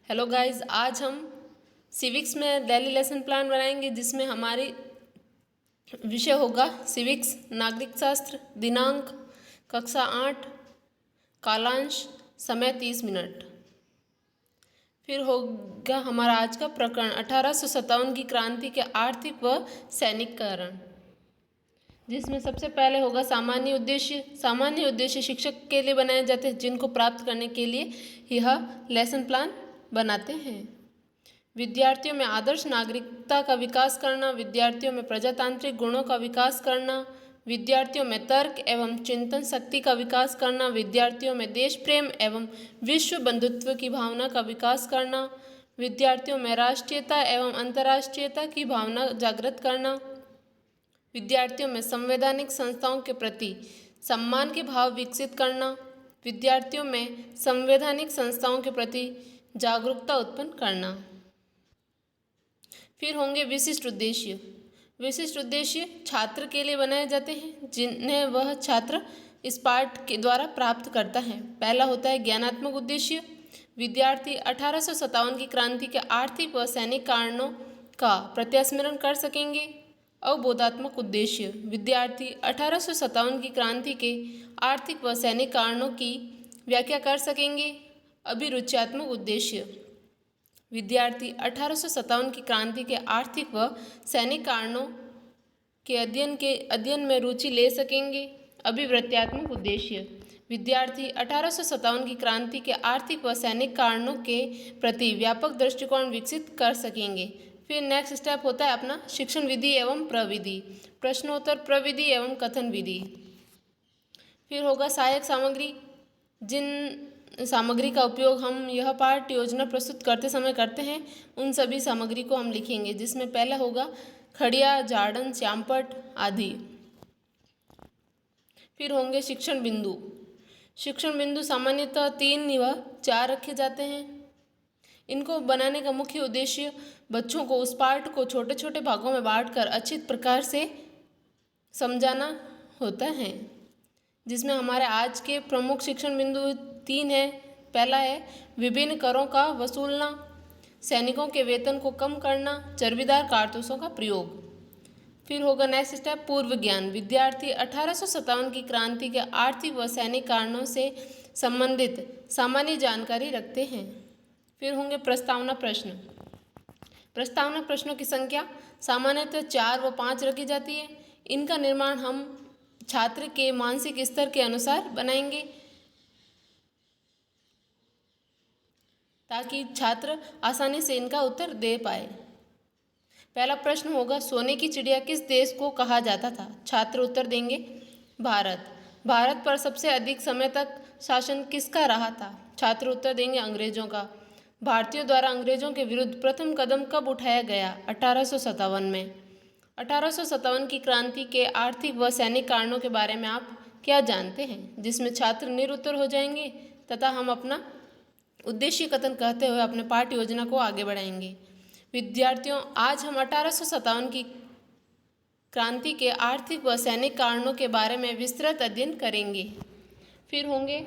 Hello guys, आज हम civics में डेली लेसन प्लान बनाएंगे जिसमें हमारी विषय होगा सिविक्स, नागरिक शास्त्र, दिनांक, कक्षा 8, कालांश, समय 30 मिनट। फिर होगा हमारा आज का प्रकरण 1857 की क्रांति के आर्थिक व सैनिक कारण, जिसमें सबसे पहले होगा सामान्य उद्देश्य। सामान्य उद्देश्य शिक्षक के लिए बनाए जाते हैं जिनको प्राप्त करने के लिए यह लेसन प्लान बनाते हैं। विद्यार्थियों में आदर्श नागरिकता का विकास करना, विद्यार्थियों में प्रजातांत्रिक गुणों का विकास करना, विद्यार्थियों में तर्क एवं चिंतन शक्ति का विकास करना, विद्यार्थियों में देश प्रेम एवं विश्व बंधुत्व की भावना का विकास करना, विद्यार्थियों में राष्ट्रीयता एवं अंतर्राष्ट्रीयता की भावना जागृत करना, विद्यार्थियों में संवैधानिक संस्थाओं के प्रति सम्मान के भाव विकसित करना, विद्यार्थियों में संवैधानिक संस्थाओं के प्रति जागरूकता उत्पन्न करना। फिर होंगे विशिष्ट उद्देश्य। विशिष्ट उद्देश्य छात्र के लिए बनाए जाते हैं जिन्हें वह छात्र इस पाठ के द्वारा प्राप्त करता है। पहला होता है ज्ञानात्मक उद्देश्य। विद्यार्थी 1857 की क्रांति के आर्थिक व सैनिक कारणों का प्रत्यास्मरण कर सकेंगे। अवबोधात्मक उद्देश्य। विद्यार्थी 1857 की क्रांति के आर्थिक व सैनिक कारणों की व्याख्या कर सकेंगे। अभिरुच्यात्मक उद्देश्य। विद्यार्थी 1857 की क्रांति के आर्थिक व सैनिक कारणों के अध्ययन में रुचि ले सकेंगे। अभिवृत्त्यात्मक उद्देश्य। विद्यार्थी 1857 की क्रांति के आर्थिक व सैनिक कारणों के प्रति व्यापक दृष्टिकोण विकसित कर सकेंगे। फिर नेक्स्ट स्टेप होता है अपना शिक्षण विधि एवं प्रविधि, प्रश्नोत्तर प्रविधि एवं कथन विधि। फिर होगा सहायक सामग्री। जिन सामग्री का उपयोग हम यह पाठ योजना प्रस्तुत करते समय करते हैं उन सभी सामग्री को हम लिखेंगे, जिसमें पहला होगा खड़िया, जार्डन, श्यामपट्ट आदि। फिर होंगे शिक्षण बिंदु। शिक्षण बिंदु सामान्यतः 3 व 4 रखे जाते हैं। इनको बनाने का मुख्य उद्देश्य बच्चों को उस पाठ को छोटे छोटे भागों में बांटकर अच्छी प्रकार से समझाना होता है, जिसमें हमारे आज के प्रमुख शिक्षण बिंदु 3 है। पहला है विभिन्न करों का वसूलना, सैनिकों के वेतन को कम करना, चर्बीदार कारतूसों का प्रयोग। फिर होगा नेक्स्ट स्टेप पूर्व ज्ञान। विद्यार्थी 1857 की क्रांति के आर्थिक व सैनिक कारणों से संबंधित सामान्य जानकारी रखते हैं। फिर होंगे प्रस्तावना प्रश्न। प्रस्तावना प्रश्नों की संख्या सामान्यतः 4 व 5 रखी जाती है। इनका निर्माण हम छात्र के मानसिक स्तर के अनुसार बनाएंगे ताकि छात्र आसानी से इनका उत्तर दे पाए। पहला प्रश्न होगा सोने की चिड़िया किस देश को कहा जाता था? छात्र उत्तर देंगे भारत। भारत पर सबसे अधिक समय तक शासन किसका रहा था? छात्र उत्तर देंगे अंग्रेजों का। भारतीयों द्वारा अंग्रेजों के विरुद्ध प्रथम कदम कब उठाया गया? 1857 में। 1857 की क्रांति के आर्थिक व सैनिक कारणों के बारे में आप क्या जानते हैं? जिसमें छात्र निरुत्तर हो जाएंगे तथा हम अपना उद्देश्य कथन कहते हुए अपने पाठ योजना को आगे बढ़ाएंगे। विद्यार्थियों, आज हम 1857 की क्रांति के आर्थिक व सैनिक कारणों के बारे में विस्तृत अध्ययन करेंगे। फिर होंगे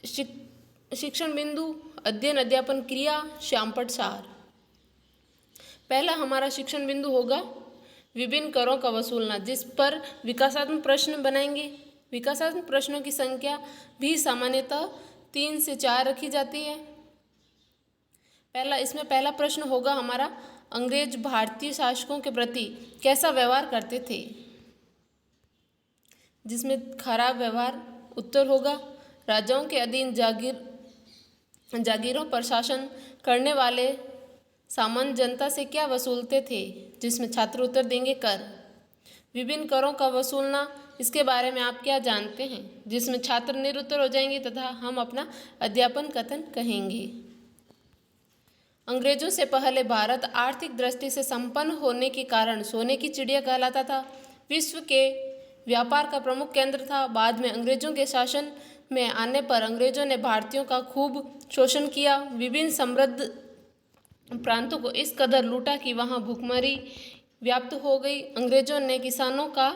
शिक्षण बिंदु, अध्ययन अध्यापन क्रिया, श्यामपट्ट सार। पहला हमारा शिक्षण बिंदु होगा विभिन्न करों का वसूलना, जिस पर विकासात्मक प्रश्न बनाएंगे। विकासात्मक प्रश्नों की संख्या भी सामान्यतः 3 से 4 रखी जाती है। इसमें पहला प्रश्न होगा हमारा अंग्रेज भारतीय शासकों के प्रति कैसा व्यवहार करते थे? जिसमें खराब व्यवहार उत्तर होगा। राजाओं के अधीन जागीरों पर शासन करने वाले सामान्य जनता से क्या वसूलते थे? जिसमें छात्र उत्तर देंगे कर। विभिन्न करों का वसूलना, इसके बारे में आप क्या जानते हैं? जिसमें छात्र निरुत्तर हो जाएंगे तथा हम अपना अध्यापन कथन कहेंगे। अंग्रेजों से पहले भारत आर्थिक दृष्टि से संपन्न होने के कारण सोने की चिड़िया कहलाता था। विश्व के व्यापार का प्रमुख केंद्र था। बाद में अंग्रेजों के शासन में आने पर अंग्रेजों ने भारतीयों का खूब शोषण किया। विभिन्न समृद्ध प्रांतों को इस कदर लूटा कि वहाँ भूखमरी व्याप्त हो गई। अंग्रेजों ने किसानों का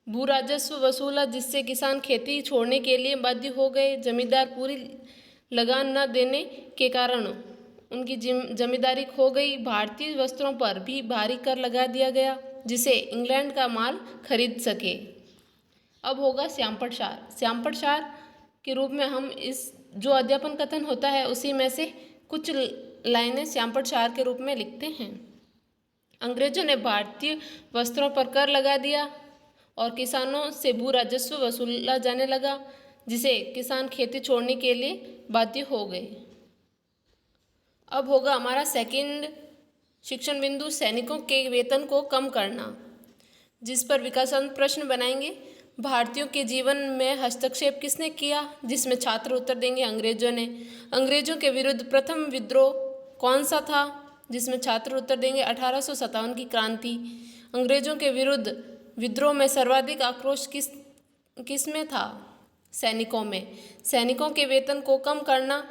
भू राजस्व वसूला, जिससे किसान खेती छोड़ने के लिए बाध्य हो गए। जमींदार पूरी लगान न देने के कारण उनकी जमींदारी खो गई। भारतीय वस्त्रों पर भी भारी कर लगा दिया गया जिसे इंग्लैंड का माल खरीद सके। अब होगा श्यामपट सार। श्यामपट सार के रूप में हम इस जो अध्यापन कथन होता है उसी में से कुछ लाइनें श्यामपट सार के रूप में लिखते हैं। अंग्रेजों ने भारतीय वस्त्रों पर कर लगा दिया और किसानों से भू राजस्व वसूला जाने लगा जिसे किसान खेती छोड़ने के लिए बाध्य हो गए। अब होगा हमारा सेकंड शिक्षण बिंदु, सैनिकों के वेतन को कम करना, जिस पर विकासात्मक प्रश्न बनाएंगे। भारतीयों के जीवन में हस्तक्षेप किसने किया, जिसमें छात्र उत्तर देंगे अंग्रेजों ने। अंग्रेजों के विरुद्ध प्रथम विद्रोह कौन सा था, जिसमें छात्र उत्तर देंगे 1857 की क्रांति। अंग्रेजों के विरुद्ध विद्रोह में सर्वाधिक आक्रोश किस में था, सैनिकों में। सैनिकों के वेतन को कम करना,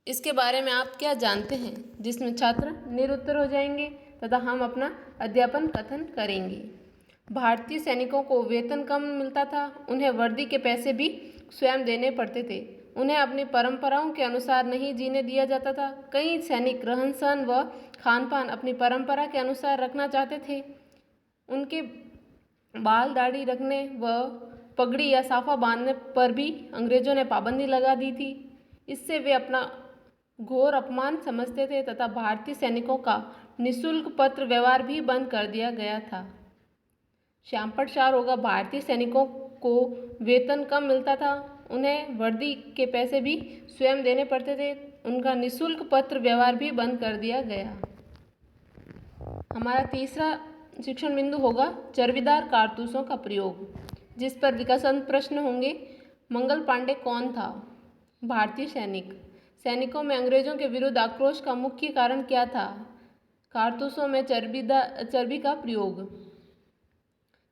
इसके बारे में आप क्या जानते हैं, जिसमें छात्र निरुत्तर हो जाएंगे तथा हम अपना अध्यापन कथन करेंगे। भारतीय सैनिकों को वेतन कम मिलता था, उन्हें वर्दी के पैसे भी स्वयं देने पड़ते थे, उन्हें अपनी परंपराओं के अनुसार नहीं जीने दिया जाता था। कई सैनिक रहन सहन व खान पान अपनी परंपरा के अनुसार रखना चाहते थे। उनके बाल दाढ़ी रखने व पगड़ी या साफा बांधने पर भी अंग्रेजों ने पाबंदी लगा दी थी। इससे वे अपना घोर अपमान समझते थे तथा भारतीय सैनिकों का निःशुल्क पत्र व्यवहार भी बंद कर दिया गया था। श्यामपट सार होगा भारतीय सैनिकों को वेतन कम मिलता था, उन्हें वर्दी के पैसे भी स्वयं देने पड़ते थे, उनका निःशुल्क पत्र व्यवहार भी बंद कर दिया गया। हमारा तीसरा शिक्षण बिंदु होगा चर्बीदार कारतूसों का प्रयोग, जिस पर विकासात्मक प्रश्न होंगे। मंगल पांडे कौन था, भारतीय सैनिक। सैनिकों में अंग्रेजों के विरुद्ध आक्रोश का मुख्य कारण क्या था, कारतूसों में चर्बी का प्रयोग।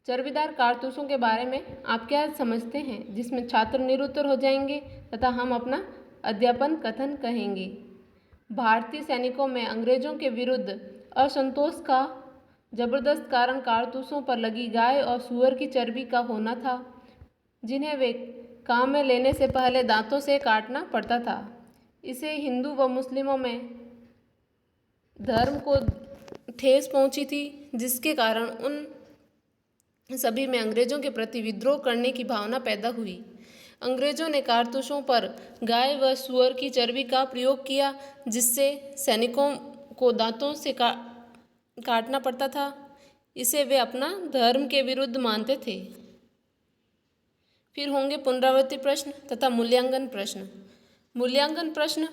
चर्बीदार कारतूसों के बारे में आप क्या समझते हैं, जिसमें छात्र निरुत्तर हो जाएंगे तथा हम अपना अध्यापन कथन कहेंगे। भारतीय सैनिकों में अंग्रेजों के विरुद्ध असंतोष का जबरदस्त कारण कारतूसों पर लगी गाय और सूअर की चर्बी का होना था, जिन्हें वे काम में लेने से पहले दांतों से काटना पड़ता था। इसे हिंदू व मुस्लिमों में धर्म को ठेस पहुंची थी, जिसके कारण उन सभी में अंग्रेजों के प्रति विद्रोह करने की भावना पैदा हुई। अंग्रेजों ने कारतूसों पर गाय व सूअर की चर्बी का प्रयोग किया, जिससे सैनिकों को दांतों से काटना पड़ता था। इसे वे अपना धर्म के विरुद्ध मानते थे। फिर होंगे पुनरावृत्ति प्रश्न तथा मूल्यांकन प्रश्न। मूल्यांकन प्रश्न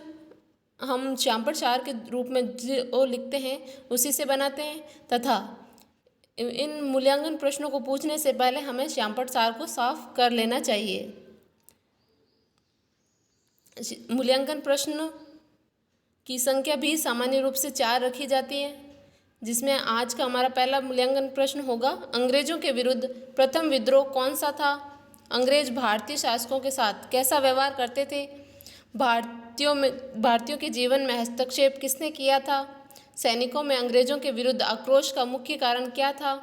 हम श्यामपट सार के रूप में जो लिखते हैं उसी से बनाते हैं तथा इन मूल्यांकन प्रश्नों को पूछने से पहले हमें श्यामपट सार को साफ कर लेना चाहिए। मूल्यांकन प्रश्न की संख्या भी सामान्य रूप से 4 रखी जाती है, जिसमें आज का हमारा पहला मूल्यांकन प्रश्न होगा अंग्रेजों के विरुद्ध प्रथम विद्रोह कौन सा था, अंग्रेज भारतीय शासकों के साथ कैसा व्यवहार करते थे, भारतीयों के जीवन में हस्तक्षेप किसने किया था, सैनिकों में अंग्रेजों के विरुद्ध आक्रोश का मुख्य कारण क्या था।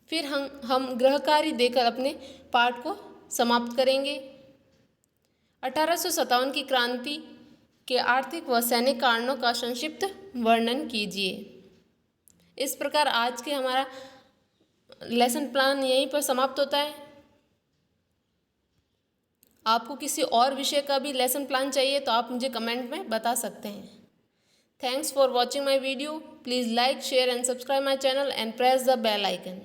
फिर हम गृहकार्य देकर अपने पाठ को समाप्त करेंगे। 1857 की क्रांति के आर्थिक व सैनिक कारणों का संक्षिप्त वर्णन कीजिए। इस प्रकार आज के हमारा लेसन प्लान यहीं पर समाप्त होता है। आपको किसी और विषय का भी लेसन प्लान चाहिए तो आप मुझे कमेंट में बता सकते हैं। Thanks for watching my video. Please like, share and subscribe my channel and press the bell icon.